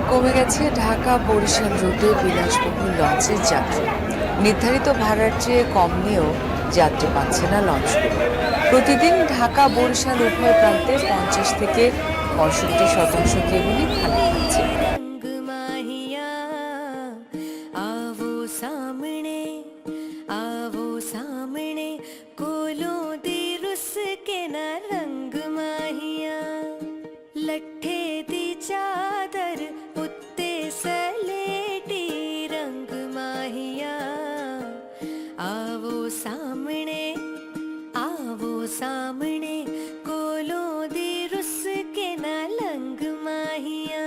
কমে গেছে ঢাকা বরিশাল রুটে বিলাসবহুল লঞ্চের যাত্রী। নির্ধারিত ভাড়ার চেয়ে কম নিয়েও যাত্রী পাচ্ছে না লঞ্চগুলো। প্রতিদিন ঢাকা বরিশাল উভয় প্রান্তে 50 থেকে 65% কেবলই খালি থাকছে। लट्ठे दी चादर उत्ते सलेटी रंग माहिया आवो सामने कोलों दी रुस के ना लंग माहिया।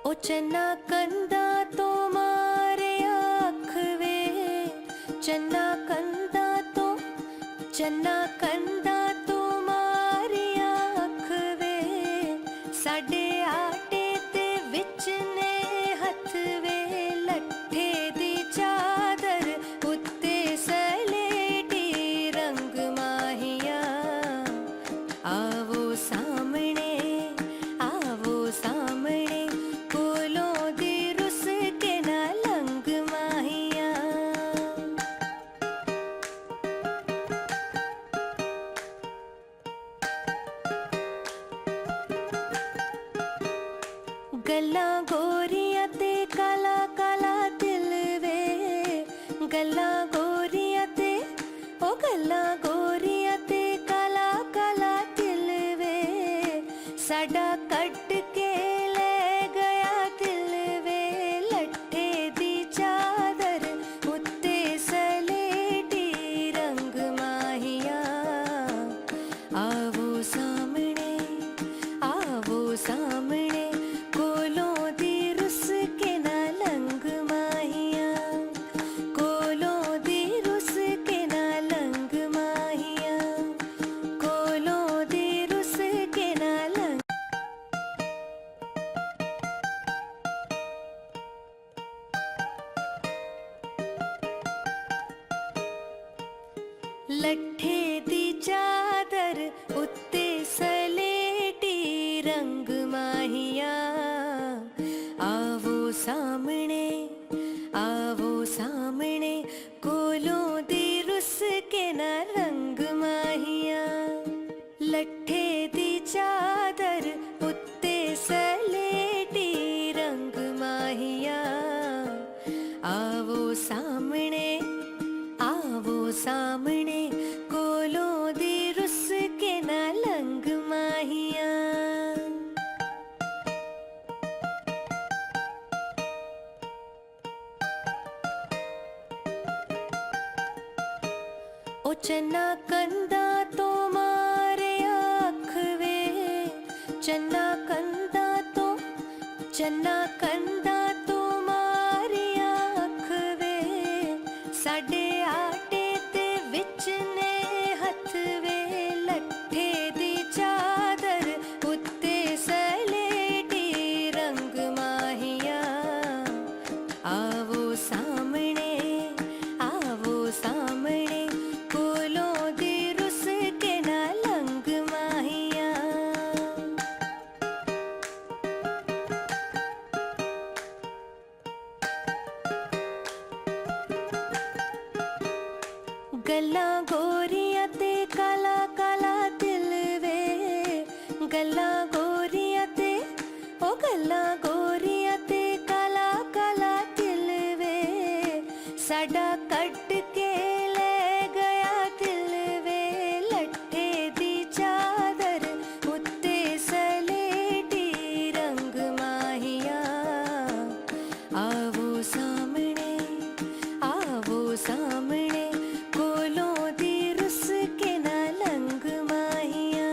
ओ चन्ना कंदा तो मारे आँख वे चन्ना कंदा तो मारी आँख वे साडे आटे ते विच ने हथ वे लट्ठे दी चादर उत्ते सलेटी रंग माहिया आवो सामने कोलों दी रुस के ना लंग माहिया। गल्ला गोरिया ते काला काला दिल वे गल्ला गोरिया ते काला काला दिल वे साडा कट के ले गया दिल वे लट्ठे दी चादर उत्ते सलेटी रंग माहिया आवो सामने कोलों दी रुस के ना लंग माहिया कोलों दी रुस के ना लंग माहिया कोलों दी रुस के ना लंग। लट्ठे दी चादर उत्ते सलेटी रंग माहिया आवो सामने कोलों दी रुस के ना रंग माहिया लट्ठे दी चादर उत्ते सलेटी रंग माहिया आवो सामने कोलों दी रुस के ना लंग माहिया। ओ चन्ना कंदा तो मारे आँख वे चन्ना कंदा तो मारी आँख वे साडे आटे ते विच ने हथ वे लट्ठे दी चादर उत्ते सलेटी रंग माहिया आवो सामने कोलों दी रुस के ना लंग माहिया। गल्ला गोरिया ते काला काला दिल वे गल्ला गोरिया ते काला काला दिल वे साडा कट के ले गया दिल वे लट्ठे दी चादर उत्ते सलेटी रंग माहिया आवो सामने कोलों दी रुस के ना लंग माहिया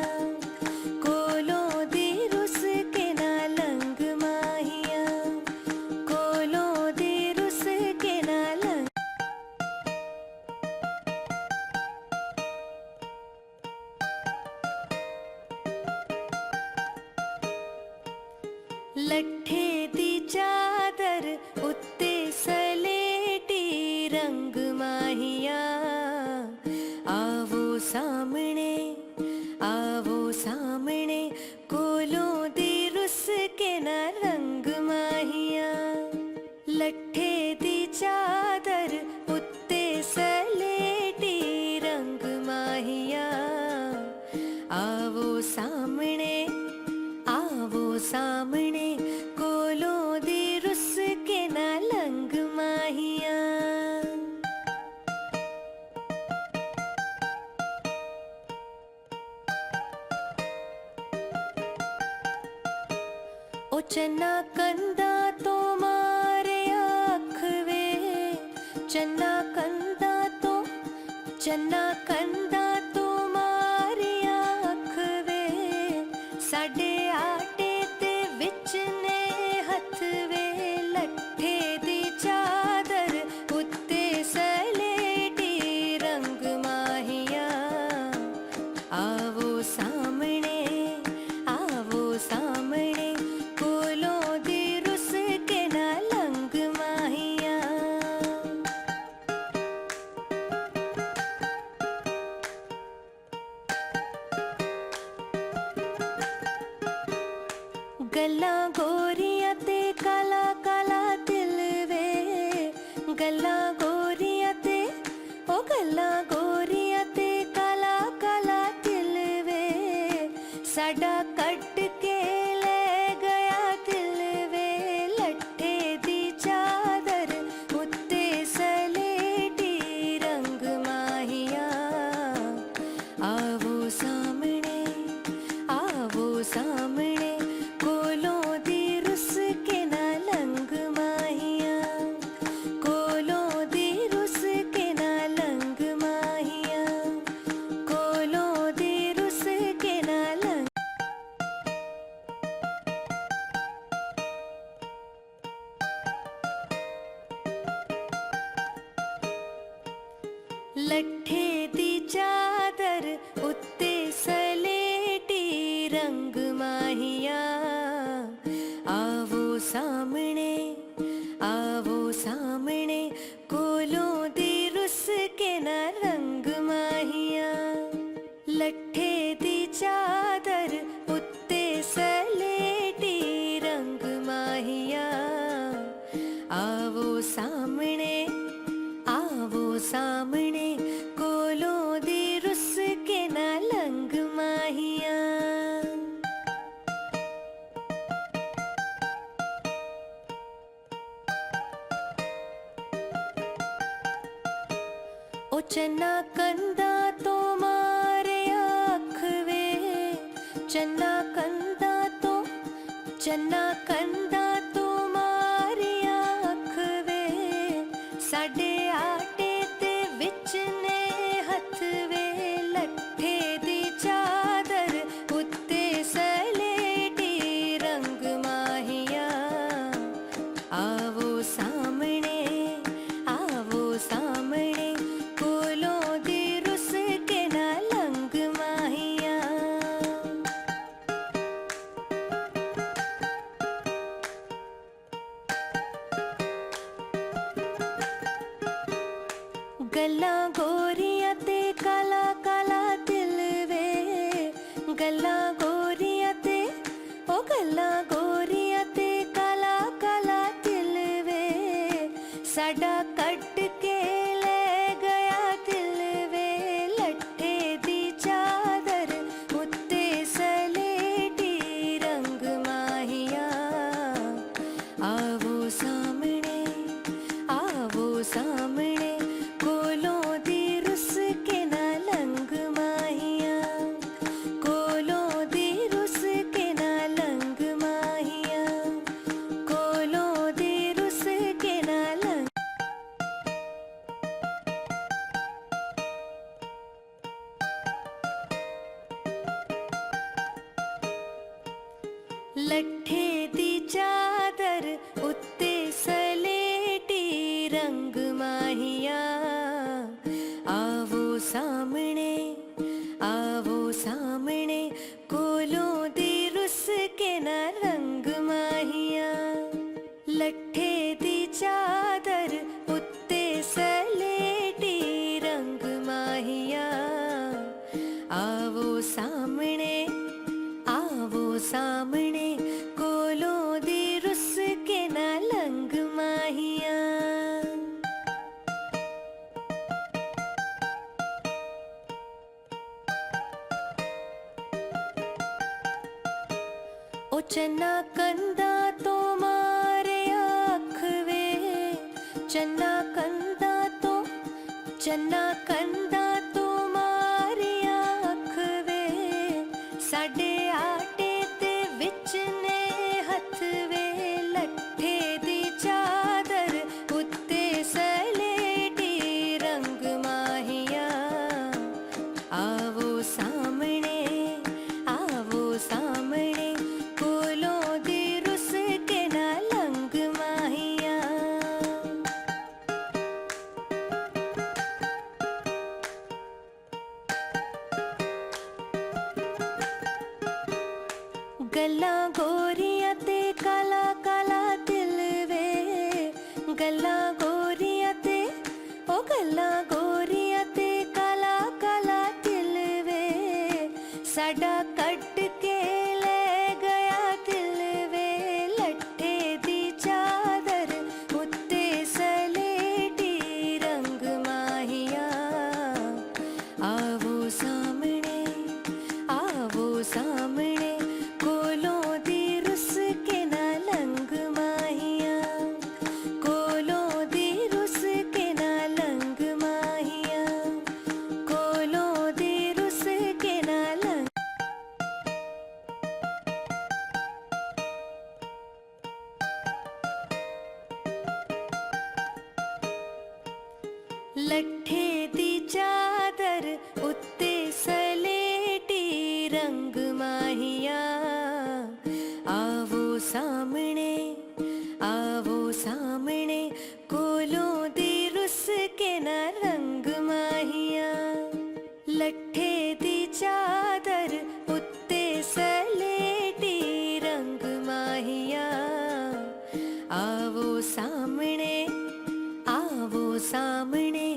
कोलों दी रुस के ना लंग माहिया कोलों दी रुस के ना लंग। लट्ठे दी चादर उत्ते सलेटी रंग माहिया सामने आवो सामने कोलों दी रुस के ना रंग माहिया लट्ठे दी चादर उत्ते सलेटी रंग माहिया आवो सामने कोलों दी रुस के ना लंग माहिया ओ चन्ना कंदा तो मारे आँख वे चन्ना कंदा तो मारे आँख वे साडे आटे ते विच ने हथ वे लट्ठे दी चादर उत्ते सलेटी रंग माहिया आवो सामने कोलों दी रुस के ना लंग माहिया गल्लां गोरियां ते काला काला दिल वे गल्लां गोरियां ते काला काला दिल वे साडा कट के ले गया दिल वे लट्ठे दी चादर उत्ते सलेटी रंग माहिया आवो सामने कोलों दी रुस के ना लंग माहिया कोलों दी रुस के ना लंग माहिया कोलों दी रुस के ना लंग लट्ठे दी चादर उत्ते सलेटी रंग माहिया आवो सामने कोलों दी रुस के ना रंग माहिया लट्ठे दी चादर उत्ते सलेटी रंग माहिया आवो सामने कोलों दी रुस के ना लंग माहिया ओ चन्ना कंदा तो मारे आँख वे चन्ना कंदा तो मारे आँख वे साडे आटे ते विच ने हथ वे लट्ठे दी चादर उत्ते सलेटी रंग माहिया आवो सामने कोलों दी रुस के ना लंग माहिया गल्लां गोरियां ते काला काला दिल वे गल्लां गोरियां ते काला काला दिल वे साडा कट के ले गया दिल वे लट्ठे दी चादर उत्ते सलेटी रंग माहिया आवो सामने कोलों दी रुस के ना लंग माहिया कोलों दी रुस के ना लंग माहिया कोलों दी रुस के ना लंग लट्ठे दी चादर उत्ते सलेटी रंग माहिया आवो सामने कोलों दी रुस के ना रंग माहिया लट्ठे दी चादर उत्ते सलेटी रंग माहिया ओ चन्ना कंदा तो मारे आख वे, चन्ना कंदा तो, चन्ना कंदा तो मारे आख वे, साडे आटे ते विच ने हथ वे, लट्ठे दी चादर उत्ते सलेटी रंग माहिया, आवो सामने, आवो सामने, कोलों दी रुस के ना लंग माहिया। गल्लां गोरियां ते काला काला दिल वे, गल्लां गोरियां ते, ओ गल्लां गोरियां ते काला काला दिल वे, साडा कट के ले गया दिल वे, लट्ठे दी चादर उत्ते सलेटी रंग माहिया, आवो सामने, आवो सामने, कोलों दी रुस के ना लंग माहिया, कोलों दी रुस के ना लंग माहिया, कोलों दी रुस के ना लंग। लट्ठे दी चादर उत्ते सलेटी रंग माहिया, आवो सामने, आवो सामने, कोलों दी रुस के ना रंग माहिया, लट्ठे दी चादर उत्ते सलेटी रंग माहिया, आवो सामने, आवो सामने,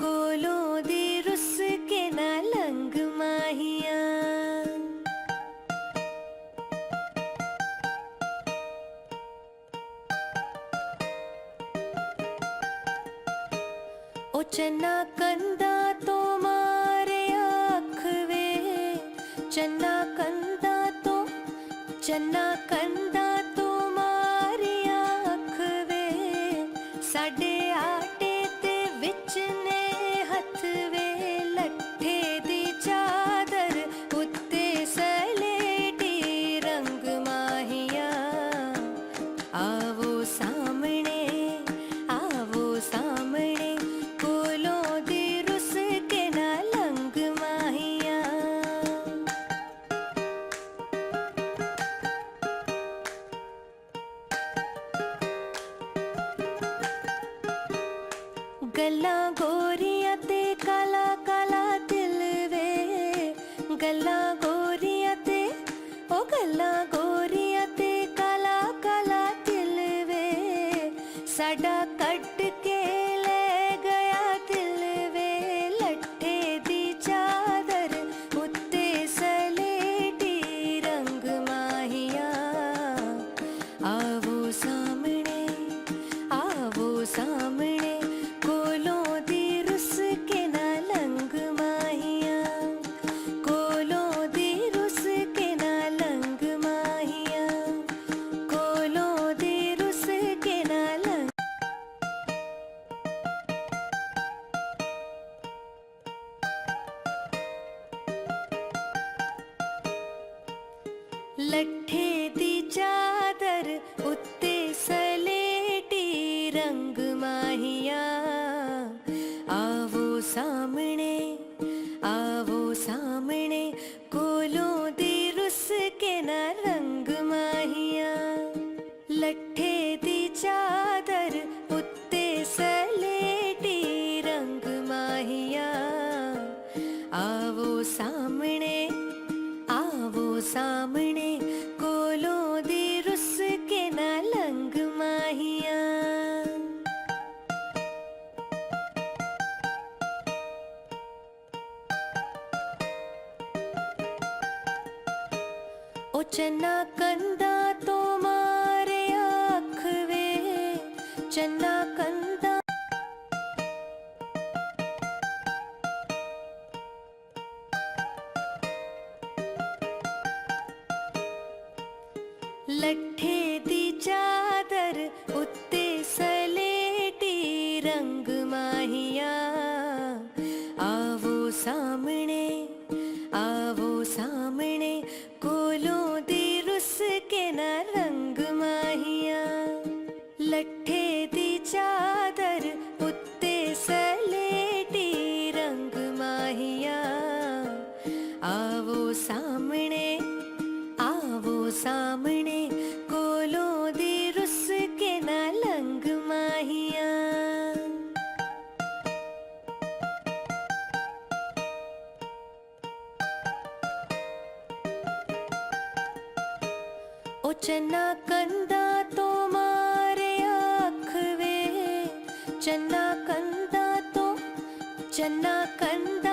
कोलों दी रुस के ना लंग माहिया। ओ चन्ना कंदा तो मारे आख वे, चन्ना कंदा तो, चन्ना कंदा तो मारे आख वे, साडे आटे ते विच ने हथ वे, लट्ठे दी चादर उत्ते सलेटी रंग माहिया, आवो सामने, आवो सामने, कोलों दी रुस के ना लंग माहिया। गल्लां गोरियां ते काला काला दिल वे, गल्लां गोरियां ते, ओ गल्लां गोरियां ते काला काला दिल वे, साडा कट के ले गया दिल वे, लट्ठे दी चादर उत्ते सलेटी रंग माहिया, आवो सामने, आवो सामने, कोलों दी रुस के ना लंग माहिया, कोलों दी रुस के ना लंग माहिया, कोलों दी रुस के ना लंग। लट्ठे दी चादर उत्ते सलेटी रंग माहिया, आवो सामने, आवो सामने, कोलों दी रुस के ना रंग माहिया, लट्ठे दी चादर उत्ते सलेटी रंग माहिया, आवो सामने, आवो सामने, कोलों दी रुस के ना लंग माहिया। ओ चन्ना कंदा तो मारे आख वे, चन्ना कंदा, लट्ठे दी चादर उत्ते सलेटी रंग माहिया आवो सामने कोलों दी रुस के न रंग माहिया लट्ठे दी चादर उत्ते सलेटी रंग माहिया आवो सामने कोलों दी रुस के न लंग माहिया ओ चन्ना कंदा तो मारे आँख वे चन्ना कंदा